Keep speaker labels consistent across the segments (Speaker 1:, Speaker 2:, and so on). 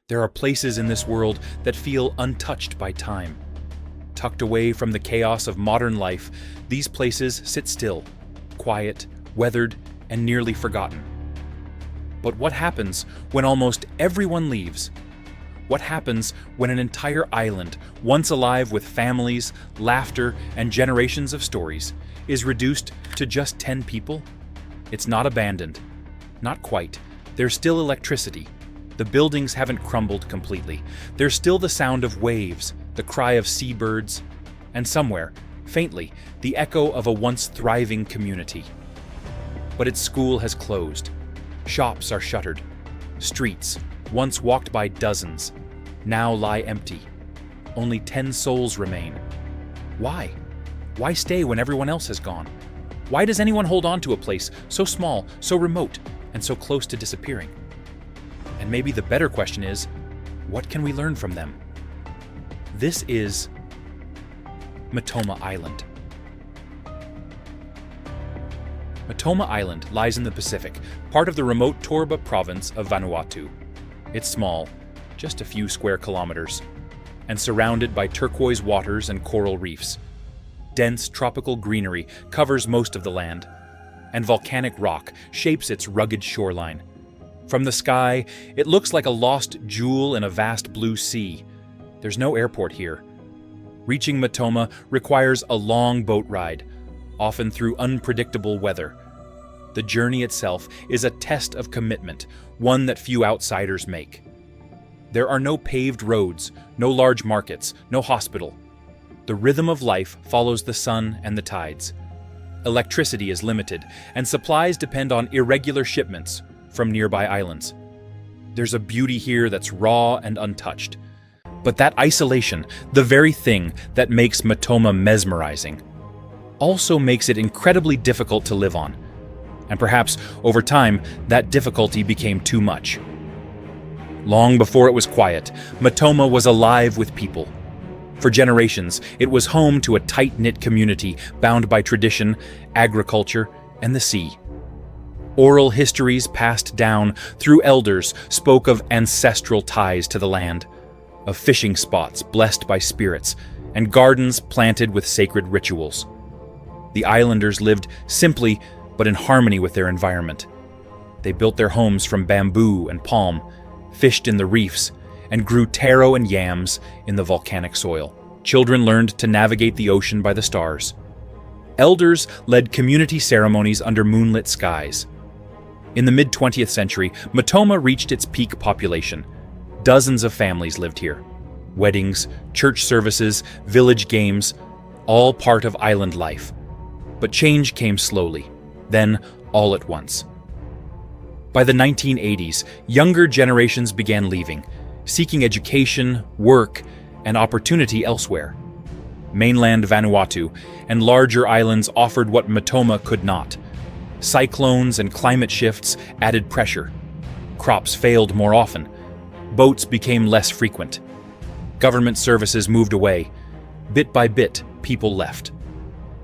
Speaker 1: There are places in this world that feel untouched by time. Tucked away from the chaos of modern life, these places sit still, quiet, weathered, and nearly forgotten. But what happens when almost everyone leaves? What happens when an entire island, once alive with families, laughter, and generations of stories, is reduced to just 10 people? It's not abandoned. Not quite. There's still electricity. The buildings haven't crumbled completely. There's still the sound of waves, the cry of seabirds, and somewhere, faintly, the echo of a once thriving community. But its school has closed. Shops are shuttered. Streets, once walked by dozens, now lie empty. Only 10 souls remain. Why? Why stay when everyone else has gone? Why does anyone hold on to a place so small, so remote, and so close to disappearing? And maybe the better question is, what can we learn from them? This is Matoma Island. Matoma Island lies in the Pacific, part of the remote Torba province of Vanuatu. It's small, just a few square kilometers, and surrounded by turquoise waters and coral reefs. Dense tropical greenery covers most of the land, and volcanic rock shapes its rugged shoreline. From the sky, it looks like a lost jewel in a vast blue sea. There's no airport here. Reaching Matoma requires a long boat ride, often through unpredictable weather. The journey itself is a test of commitment, one that few outsiders make. There are no paved roads, no large markets, no hospital. The rhythm of life follows the sun and the tides. Electricity is limited, and supplies depend on irregular shipments from nearby islands. There's a beauty here that's raw and untouched. But that isolation, the very thing that makes Matoma mesmerizing, also makes it incredibly difficult to live on. And perhaps, over time, that difficulty became too much. Long before it was quiet, Matoma was alive with people. For generations, it was home to a tight-knit community bound by tradition, agriculture, and the sea. Oral histories passed down through elders spoke of ancestral ties to the land, of fishing spots blessed by spirits, and gardens planted with sacred rituals. The islanders lived simply but in harmony with their environment. They built their homes from bamboo and palm, fished in the reefs, and grew taro and yams in the volcanic soil. Children learned to navigate the ocean by the stars. Elders led community ceremonies under moonlit skies. In the mid-20th century, Matoma reached its peak population. Dozens of families lived here. Weddings, church services, village games, all part of island life. But change came slowly, then all at once. By the 1980s, younger generations began leaving, seeking education, work, and opportunity elsewhere. Mainland Vanuatu and larger islands offered what Matoma could not. Cyclones and climate shifts added pressure. Crops failed more often. Boats became less frequent. Government services moved away. Bit by bit, people left.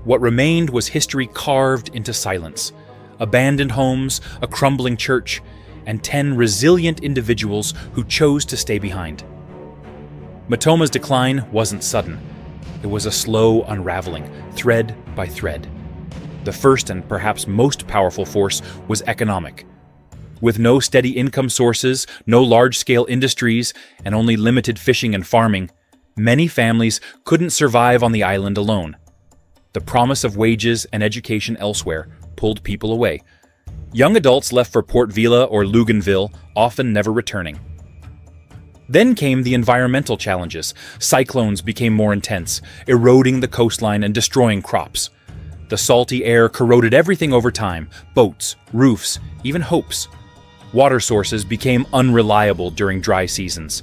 Speaker 1: What remained was history carved into silence. Abandoned homes, a crumbling church, and 10 resilient individuals who chose to stay behind. Matoma's decline wasn't sudden. It was a slow unraveling, thread by thread. The first and perhaps most powerful force was economic. With no steady income sources, no large-scale industries, and only limited fishing and farming, many families couldn't survive on the island alone. The promise of wages and education elsewhere pulled people away. Young adults left for Port Vila or Luganville, often never returning. Then came the environmental challenges. Cyclones became more intense, eroding the coastline and destroying crops. The salty air corroded everything over time: boats, roofs, even hopes. Water sources became unreliable during dry seasons.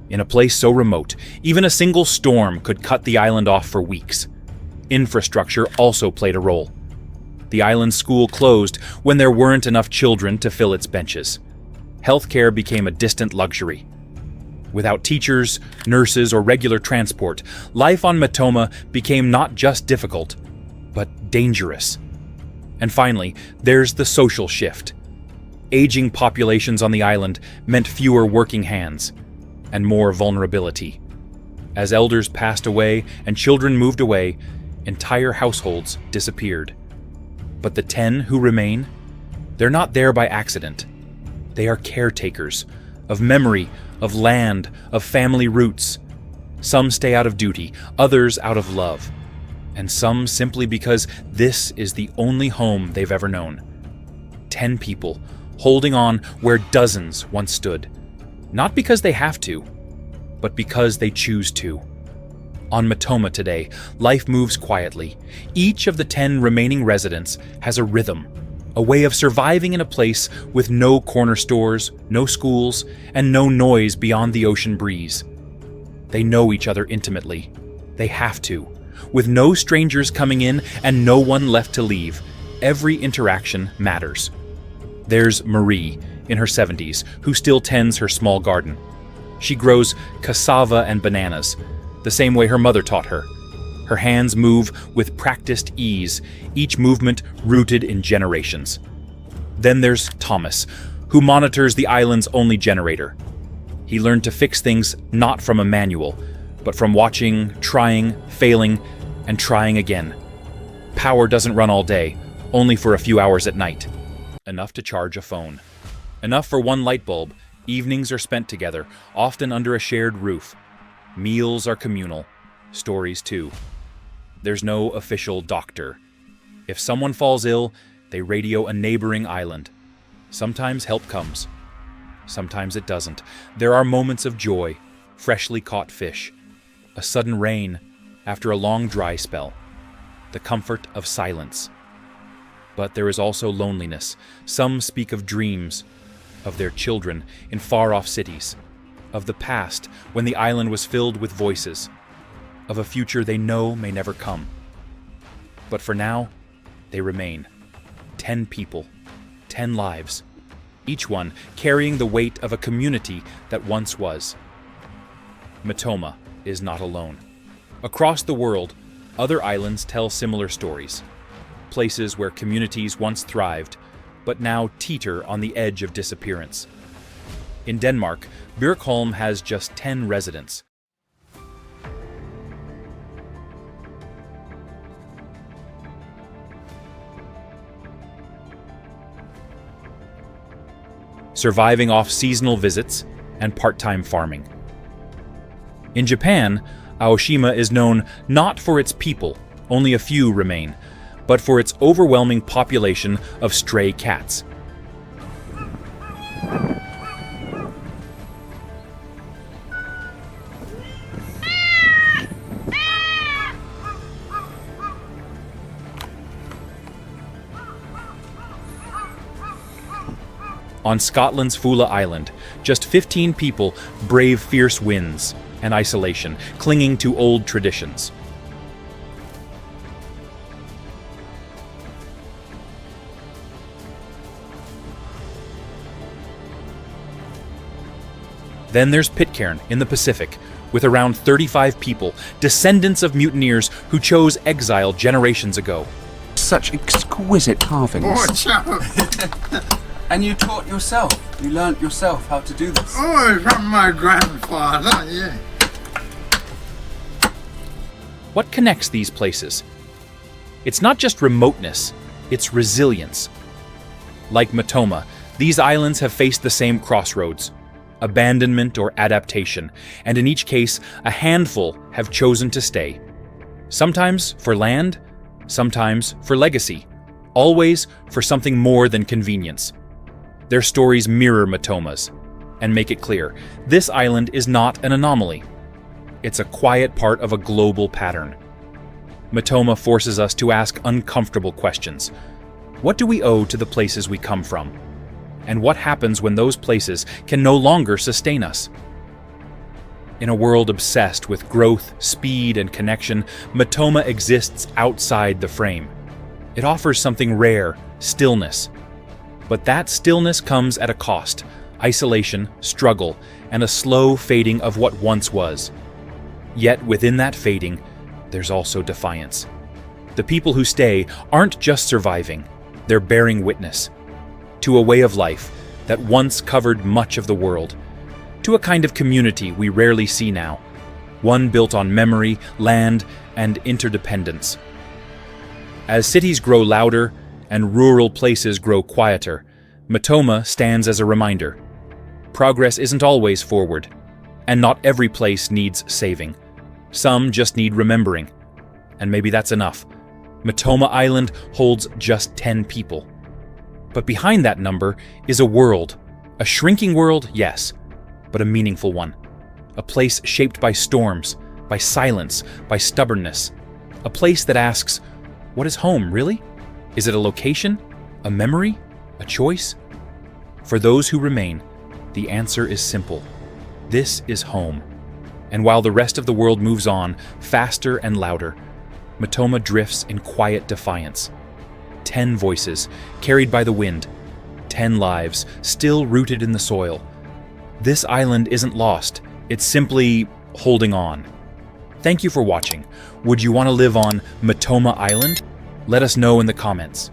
Speaker 1: In a place so remote, even a single storm could cut the island off for weeks. Infrastructure also played a role. The island school closed when there weren't enough children to fill its benches. Healthcare became a distant luxury. Without teachers, nurses, or regular transport, life on Matoma became not just difficult, but dangerous. And finally, there's the social shift. Aging populations on the island meant fewer working hands. and more vulnerability. As elders passed away and children moved away, entire households disappeared. But the 10 who remain, they're not there by accident. They are caretakers of memory, of land, of family roots. Some stay out of duty, others out of love, and some simply because this is the only home they've ever known. 10 people holding on where dozens once stood, not because they have to, but because they choose to. On Matoma today, life moves quietly. Each of the 10 remaining residents has a rhythm, a way of surviving in a place with no corner stores, no schools, and no noise beyond the ocean breeze. They know each other intimately. They have to. With no strangers coming in and no one left to leave, every interaction matters. There's Marie, in her 70s, who still tends her small garden. She grows cassava and bananas, the same way her mother taught her. Her hands move with practiced ease, each movement rooted in generations. Then there's Thomas, who monitors the island's only generator. He learned to fix things not from a manual, but from watching, trying, failing, and trying again. Power doesn't run all day, only for a few hours at night. Enough to charge a phone. Enough for one light bulb. Evenings are spent together, often under a shared roof. Meals are communal, stories too. There's no official doctor. If someone falls ill, they radio a neighboring island. Sometimes help comes. Sometimes it doesn't. There are moments of joy, freshly caught fish, a sudden rain after a long dry spell, the comfort of silence. But there is also loneliness. Some speak of dreams, of their children in far-off cities, of the past when the island was filled with voices, of a future they know may never come. But for now, they remain. 10 people, 10 lives, each one carrying the weight of a community that once was. Matoma is not alone. Across the world, other islands tell similar stories. Places where communities once thrived, but now teeter on the edge of disappearance. In Denmark, Bjørkholm has just 10 residents. Surviving off seasonal visits and part-time farming. In Japan, Aoshima is known not for its people, only a few remain, but for its overwhelming population of stray cats. On Scotland's Fula Island, just 15 people brave fierce winds and isolation, clinging to old traditions. Then there's Pitcairn in the Pacific, with around 35 people, descendants of mutineers who chose exile generations ago.
Speaker 2: Such exquisite carvings.
Speaker 3: Watch out!
Speaker 2: And you taught yourself. You learnt yourself how to do this.
Speaker 3: Oh, from my grandfather, yeah.
Speaker 1: What connects these places? It's not just remoteness, it's resilience. Like Matoma, these islands have faced the same crossroads, abandonment or adaptation, and in each case, a handful have chosen to stay. Sometimes for land, sometimes for legacy, always for something more than convenience. Their stories mirror Matoma's and make it clear, this island is not an anomaly. It's a quiet part of a global pattern. Matoma forces us to ask uncomfortable questions. What do we owe to the places we come from? And what happens when those places can no longer sustain us? In a world obsessed with growth, speed, and connection, Matoma exists outside the frame. It offers something rare, stillness. But that stillness comes at a cost: isolation, struggle, and a slow fading of what once was. Yet within that fading, there's also defiance. The people who stay aren't just surviving, they're bearing witness to a way of life that once covered much of the world, to a kind of community we rarely see now, one built on memory, land, and interdependence. As cities grow louder and rural places grow quieter, Matoma stands as a reminder. Progress isn't always forward, and not every place needs saving. Some just need remembering, and maybe that's enough. Matoma Island holds just 10 people. But behind that number is a world. A shrinking world, yes, but a meaningful one. A place shaped by storms, by silence, by stubbornness. A place that asks, what is home, really? Is it a location? A memory? A choice? For those who remain, the answer is simple. This is home. And while the rest of the world moves on, faster and louder, Matoma drifts in quiet defiance. 10 voices, carried by the wind. 10 lives, still rooted in the soil. This island isn't lost. It's simply holding on. Thank you for watching. Would you want to live on Matoma Island? Let us know in the comments.